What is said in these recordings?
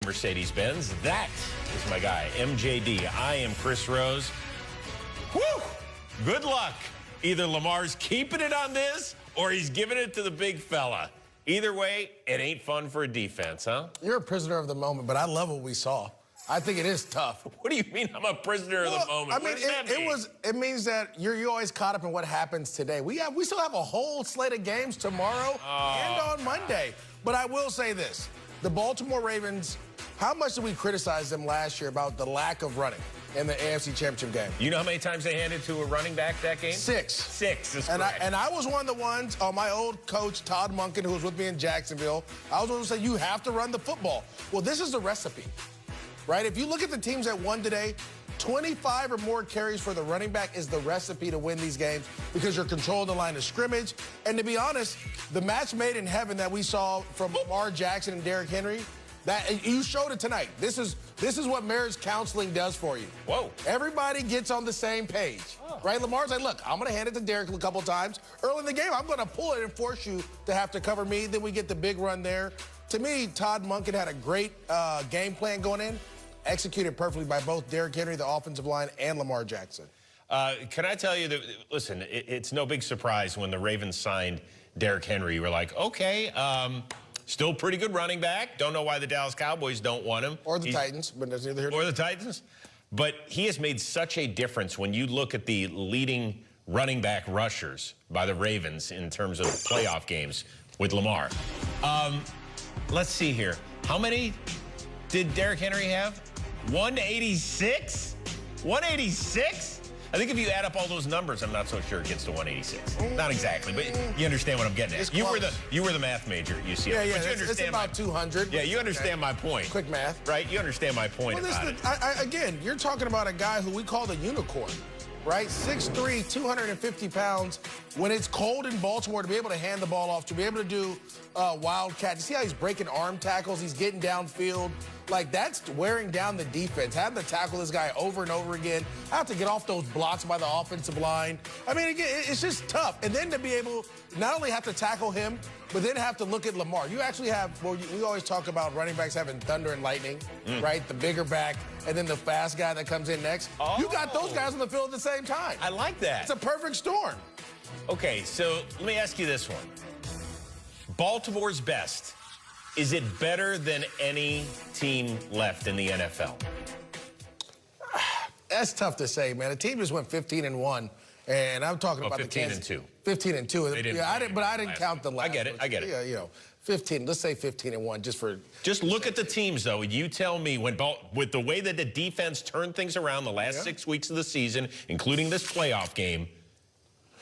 Mercedes-Benz. That is my guy, MJD. I am Chris Rose. Woo! Good luck. Either Lamar's keeping it on this or he's giving it to the big fella. Either way, it ain't fun for a defense, huh? You're a prisoner of the moment, but I love what we saw. I think it is tough. What do you mean I'm a prisoner of the moment? I mean, it means that you're always caught up in what happens today. We still have a whole slate of games tomorrow and on Monday. But I will say this. The Baltimore Ravens, how much did we criticize them last year about the lack of running in the AFC Championship game? You know how many times they handed to a running back that game? 6. 6 is and correct. I was one of the ones, my old coach, Todd Monken, who was with me in Jacksonville, I was one who said, you have to run the football. Well, this is the recipe, right? If you look at the teams that won today, 25 or more carries for the running back is the recipe to win these games because you're controlling the line of scrimmage. And to be honest, the match made in heaven that we saw from Lamar Jackson and Derrick Henry, that you showed it tonight. This is what marriage counseling does for you. Whoa. Everybody gets on the same page, right? Lamar's like, look, I'm going to hand it to Derrick a couple times. Early in the game, I'm going to pull it and force you to have to cover me. Then we get the big run there. To me, Todd Monken had a great game plan going in. Executed perfectly by both Derrick Henry, the offensive line, and Lamar Jackson. Can I tell you that, listen, it's no big surprise when the Ravens signed Derrick Henry. You were like, okay, still pretty good running back. Don't know why the Dallas Cowboys don't want him. Or the Titans, but there's neither here nor the Titans. But he has made such a difference when you look at the leading running back rushers by the Ravens in terms of playoff games with Lamar. Let's see here. How many did Derrick Henry have? 186? 186? I think if you add up all those numbers, I'm not so sure it gets to 186. Not exactly, but you understand what I'm getting at. You were the math major at UCLA. Yeah, but you understand it's about 200. Yeah, you understand my point. Quick math. Right? You understand my point about it. Again, you're talking about a guy who we call the unicorn, right? 6'3", 250 pounds. When it's cold in Baltimore, to be able to hand the ball off, to be able to do wildcat. You see how he's breaking arm tackles? He's getting downfield. Like, that's wearing down the defense. Having to tackle this guy over and over again. Have to get off those blocks by the offensive line. I mean, again, it's just tough. And then to be able not only have to tackle him, but then have to look at Lamar. You actually have, well, we always talk about running backs having thunder and lightning, right? The bigger back, and then the fast guy that comes in next. You got those guys on the field at the same time. I like that. It's a perfect storm. Okay, so let me ask you this one. Baltimore's best. Is it better than any team left in the NFL? That's tough to say, man. The team just went 15-1, and I'm talking about 15-2. 15-2. Yeah, I didn't count the last. I get it. I get it. Yeah, you know, 15. Let's say 15-1, just for. Just look at the teams, though. You tell me with the way that the defense turned things around the last 6 weeks of the season, including this playoff game.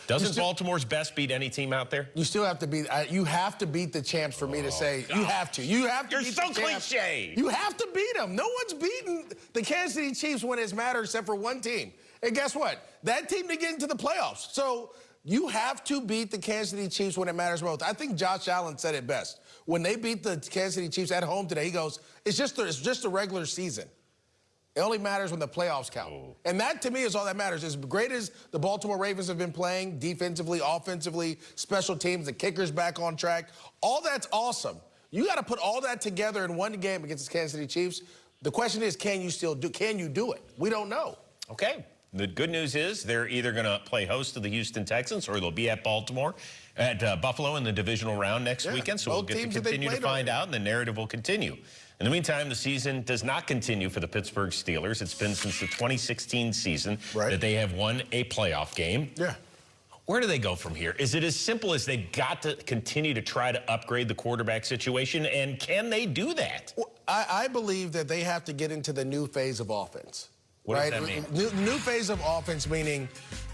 Doesn't Baltimore's best beat any team out there? You still have to beat. You have to beat the champs for me to say you have to. You have to. You're so cliche. You have to beat them. No one's beaten the Kansas City Chiefs when it's mattered except for one team. And guess what? That team didn't get into the playoffs. So you have to beat the Kansas City Chiefs when it matters most. I think Josh Allen said it best. When they beat the Kansas City Chiefs at home today, he goes, "It's just a regular season. It only matters when the playoffs count." And that, to me, is all that matters. As great as the Baltimore Ravens have been playing, defensively, offensively, special teams, the kicker's back on track, all that's awesome. You got to put all that together in one game against the Kansas City Chiefs. The question is, can you do it? We don't know. Okay. The good news is they're either going to play host to the Houston Texans or they'll be at Buffalo in the divisional round next weekend. So we'll get to continue to find out, and the narrative will continue. In the meantime, the season does not continue for the Pittsburgh Steelers. It's been since the 2016 season that they have won a playoff game. Yeah. Where do they go from here? Is it as simple as they've got to continue to try to upgrade the quarterback situation, and can they do that? Well, I believe that they have to get into the new phase of offense. What does that mean? New phase of offense, meaning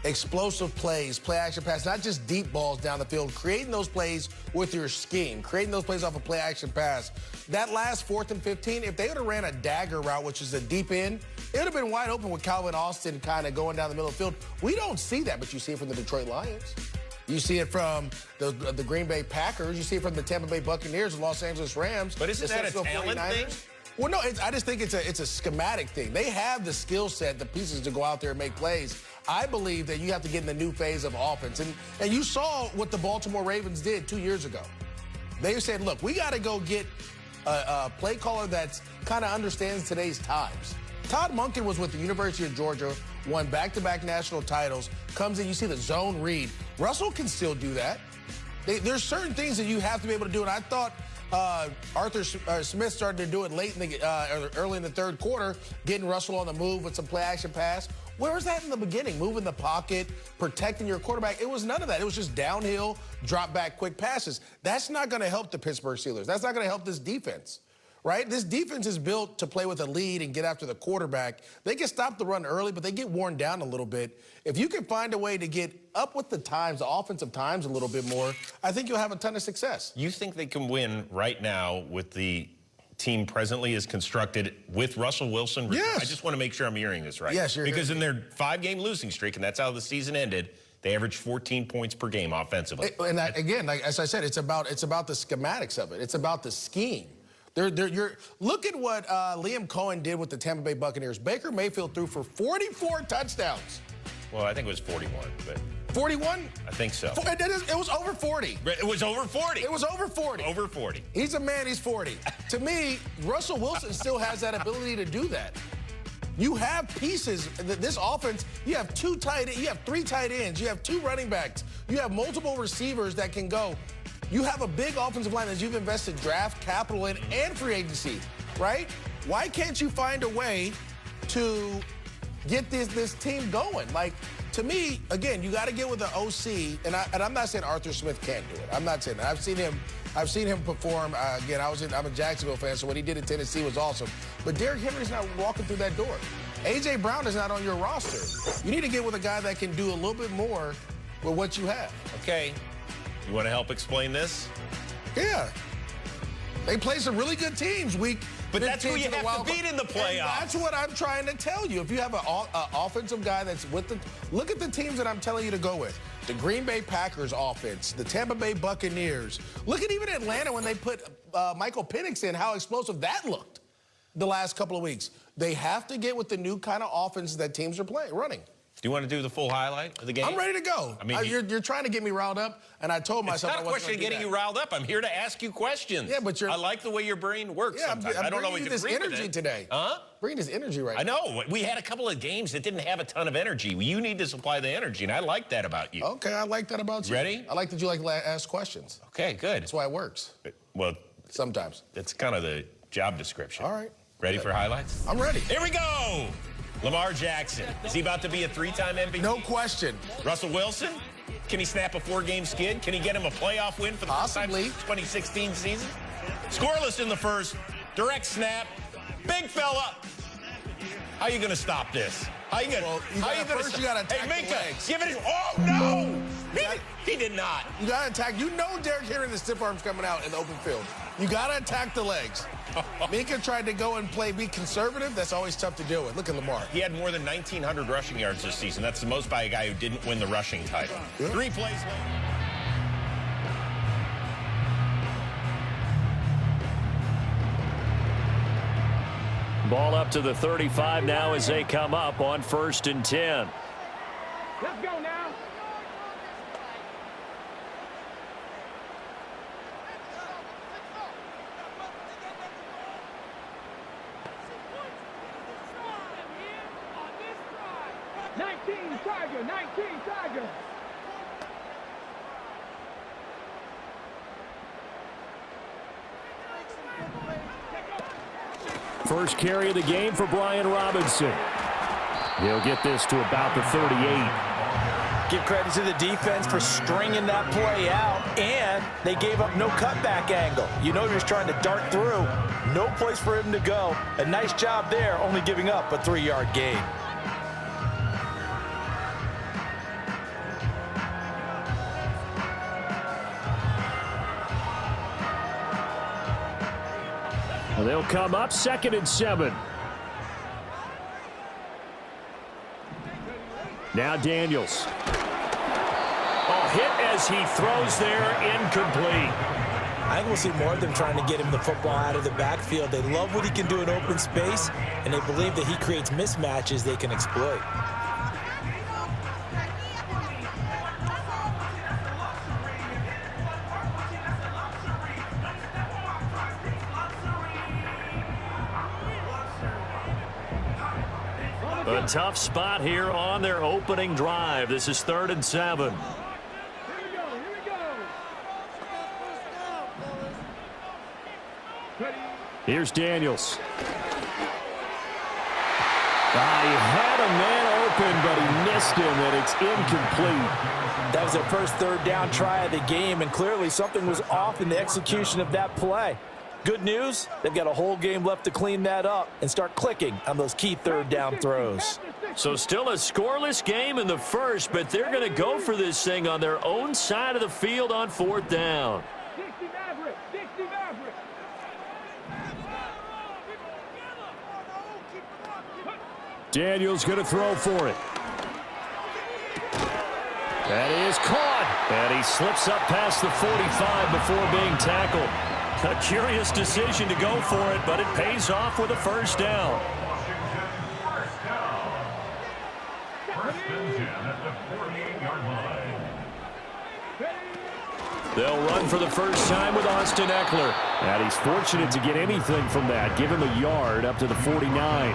explosive plays, play action pass, not just deep balls down the field, creating those plays with your scheme, creating those plays off a play action pass. That last 4th and 15, if they would have ran a dagger route, which is a deep end, it would have been wide open with Calvin Austin kind of going down the middle of the field. We don't see that, but you see it from the Detroit Lions. You see it from the Green Bay Packers. You see it from the Tampa Bay Buccaneers, the Los Angeles Rams. But isn't that a talent thing? Well, no, I just think it's a schematic thing. They have the skill set, the pieces to go out there and make plays. I believe that you have to get in the new phase of offense. And you saw what the Baltimore Ravens did 2 years ago. They said, look, we got to go get a play caller that's kind of understands today's times. Todd Monken was with the University of Georgia, won back-to-back national titles, comes in, you see the zone read. Russell can still do that. There's certain things that you have to be able to do, and I thought Arthur Smith started to do it late in the early in the third quarter, getting Russell on the move with some play-action pass. Where was that in the beginning? Moving the pocket, protecting your quarterback. It was none of that. It was just downhill, drop back, quick passes. That's not going to help the Pittsburgh Steelers. That's not going to help this defense, right? This defense is built to play with a lead and get after the quarterback. They can stop the run early, but they get worn down a little bit. If you can find a way to get up with the times, the offensive times a little bit more, I think you'll have a ton of success. You think they can win right now with the team presently is constructed with Russell Wilson? Yes. I just want to make sure I'm hearing this right. Yes, because in their 5-game losing streak, and that's how the season ended, they averaged 14 points per game offensively. And that, again, like, as I said, it's about the schematics of it. It's about the scheme. Look at what Liam Cohen did with the Tampa Bay Buccaneers. Baker Mayfield threw for 44 touchdowns. Well, I think it was 41, but 41? I think so. It was over 40. It was over 40. It was over 40. Over 40. He's a man, he's 40. To me, Russell Wilson still has that ability to do that. You have pieces. This offense, you have 3 tight ends, you have 2 running backs, you have multiple receivers that can go. You have a big offensive line that you've invested draft capital in and free agency, right? Why can't you find a way to get this team going? Like, to me, again, you got to get with the OC, and I'm not saying Arthur Smith can't do it. I'm not saying that. I've seen him perform. Again, I'm a Jacksonville fan, so what he did in Tennessee was awesome. But Derrick Henry's not walking through that door. A.J. Brown is not on your roster. You need to get with a guy that can do a little bit more with what you have. Okay. You want to help explain this? Yeah. They play some really good teams But that's who you have to beat in the playoffs. That's what I'm trying to tell you. If you have an offensive guy that's with the... Look at the teams that I'm telling you to go with. The Green Bay Packers offense, the Tampa Bay Buccaneers. Look at even Atlanta when they put Michael Penix in, how explosive that looked the last couple of weeks. They have to get with the new kind of offense that teams are running. Do you want to do the full highlight of the game? I'm ready to go. I mean, you're trying to get me riled up, and I told myself I wasn't going to do that. It's not a question of getting you riled up. I'm here to ask you questions. Yeah, but I like the way your brain works sometimes. I don't know what you this energy today. Huh? Bringing this energy right now. I know. We had a couple of games that didn't have a ton of energy. You need to supply the energy, and I like that about you. Okay, I like that about you. Ready? I like that you like to ask questions. Okay, good. That's why it works. Well, sometimes. That's kind of the job description. All right. Ready for highlights? I'm ready. Here we go. Lamar Jackson. Is he about to be a 3-time MVP? No question. Russell Wilson? Can he snap a 4-game skid? Can he get him a playoff win for the first time since 2016 season? Scoreless in the first. Direct snap. Big fella. How are you going to stop this? How are you going to first you got to attack Hey, Minka, the legs. give it. Oh, no. He did not. You got to attack. You know Derrick Henry, the stiff arm's coming out in the open field. You got to attack the legs. Minka tried to go and be conservative. That's always tough to deal with. Look at Lamar. He had more than 1,900 rushing yards this season. That's the most by a guy who didn't win the rushing title. Yeah. 3 plays later. Ball up to the 35 now as they come up on 1st and 10. Let's go now. Tiger, 19 Tiger. First carry of the game for Brian Robinson. He'll get this to about the 38. Give credit to the defense for stringing that play out, and they gave up no cutback angle. You know, just trying to dart through. No place for him to go. A nice job there, only giving up a 3-yard gain. Well, they'll come up 2nd and 7. Now Daniels. Oh, hit as he throws there, incomplete. I think we'll see more of them trying to get him the football out of the backfield. They love what he can do in open space, and they believe that he creates mismatches they can exploit. A tough spot here on their opening drive. This is 3rd and 7. Here we go. Ready? Here's Daniels. He had a man open, but he missed him, and it's incomplete. That was their first 3rd down try of the game, and clearly something was off in the execution of that play. Good news, they've got a whole game left to clean that up and start clicking on those key 3rd down throws. So still a scoreless game in the first, but they're going to go for this thing on their own side of the field on 4th down. 60 Maverick. Daniels going to throw for it. That is caught, and he slips up past the 45 before being tackled. A curious decision to go for it, but it pays off with a 1st down. They'll run for the first time with Austin Eckler. And he's fortunate to get anything from that. Give him a yard up to the 49.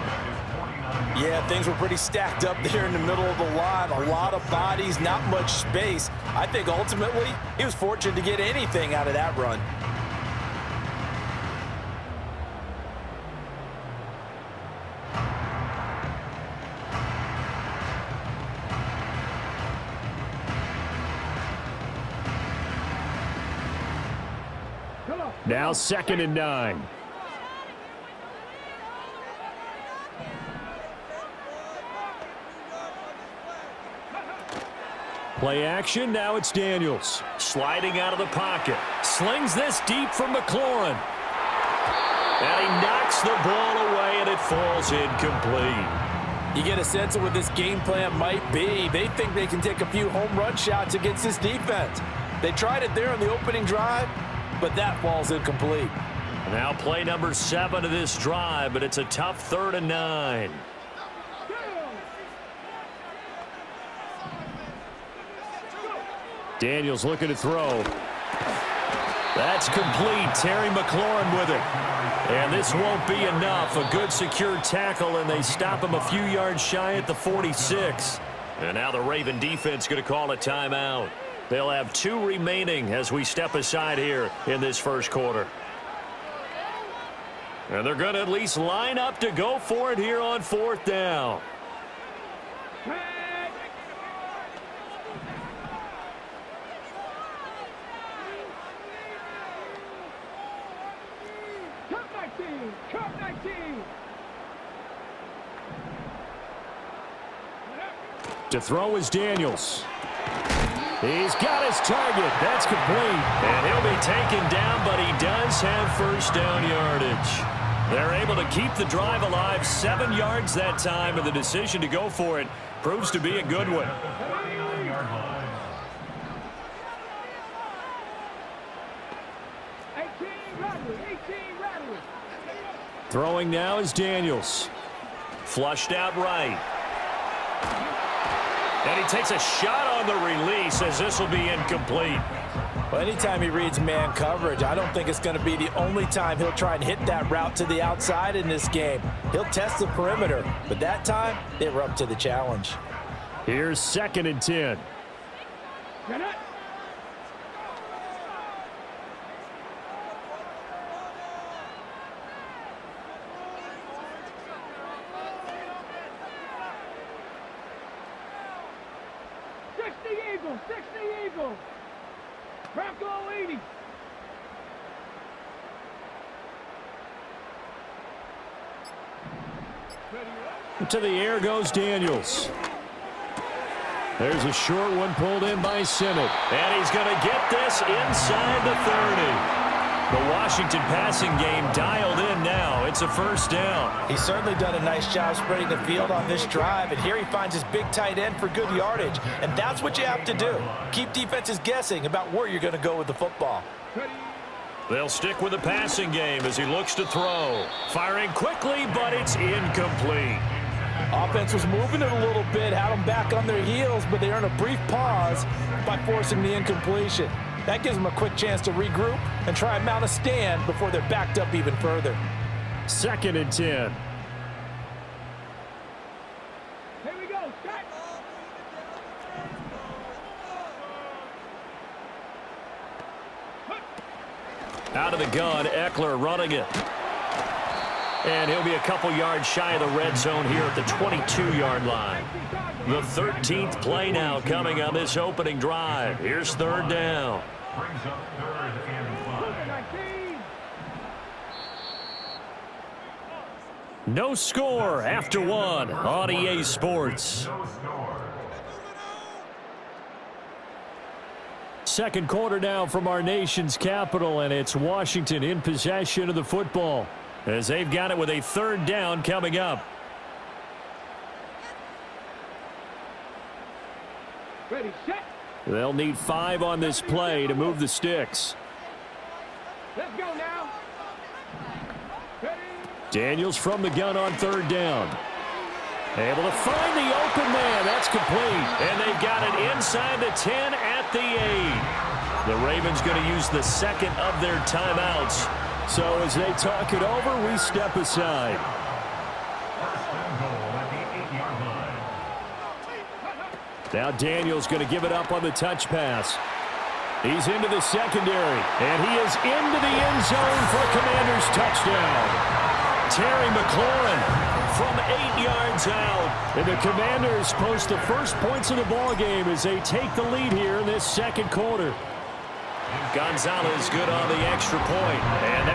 Yeah, things were pretty stacked up there in the middle of the line. A lot of bodies, not much space. I think ultimately he was fortunate to get anything out of that run. Now 2nd and 9. Play action, now it's Daniels. Sliding out of the pocket. Slings this deep from McLaurin. And he knocks the ball away, and it falls incomplete. You get a sense of what this game plan might be. They think they can take a few home run shots against this defense. They tried it there on the opening drive, but that falls incomplete. Now play number 7 of this drive, but it's a tough 3rd and 9. Daniels looking to throw. That's complete. Terry McLaurin with it. And this won't be enough. A good secure tackle, and they stop him a few yards shy at the 46. And now the Raven defense going to call a timeout. They'll have 2 remaining as we step aside here in this first quarter. And they're going to at least line up to go for it here on 4th down. Cup 19. To throw is Daniels. He's got his target. That's complete. And he'll be taken down, but he does have 1st down yardage. They're able to keep the drive alive, 7 yards that time, and the decision to go for it proves to be a good one. Throwing now is Daniels. Flushed out right. And he takes a shot on the release as this will be incomplete. Well, anytime he reads man coverage, I don't think it's going to be the only time he'll try and hit that route to the outside in this game. He'll test the perimeter, but that time they were up to the challenge. Here's 2nd and 10. Bronco 80. To the air goes Daniels. There's a short one pulled in by Simmett. And he's going to get this inside the 30. The Washington passing game dialed in now. It's a 1st down. He's certainly done a nice job spreading the field on this drive, and here he finds his big tight end for good yardage. And that's what you have to do. Keep defenses guessing about where you're going to go with the football. They'll stick with the passing game as he looks to throw. Firing quickly, but it's incomplete. Offense was moving it a little bit, had them back on their heels, but they earned a brief pause by forcing the incompletion. That gives them a quick chance to regroup and try and mount a stand before they're backed up even further. 2nd and 10. out of the gun. Eckler running it. And he'll be a couple yards shy of the red zone here at the 22-yard line. The 13th play now coming on this opening drive. Here's third down. No score after one on EA Sports. Second quarter now from our nation's capital, and it's Washington in possession of the football as they've got it with a third down coming up. Ready, set. They'll need 5 on this play to move the sticks. Let's go now. Ready. Daniels from the gun on third down. Able to find the open man. That's complete. And they've got it inside the 10 at the 8. The Ravens going to use the second of their timeouts. So as they talk it over, we step aside. Now Daniels going to give it up on the touch pass. He's into the secondary, and he is into the end zone for a Commanders touchdown. Terry McLaurin from 8 yards out. And the Commanders post the first points of the ball game as they take the lead here in this second quarter. Gonzalez good on the extra point. And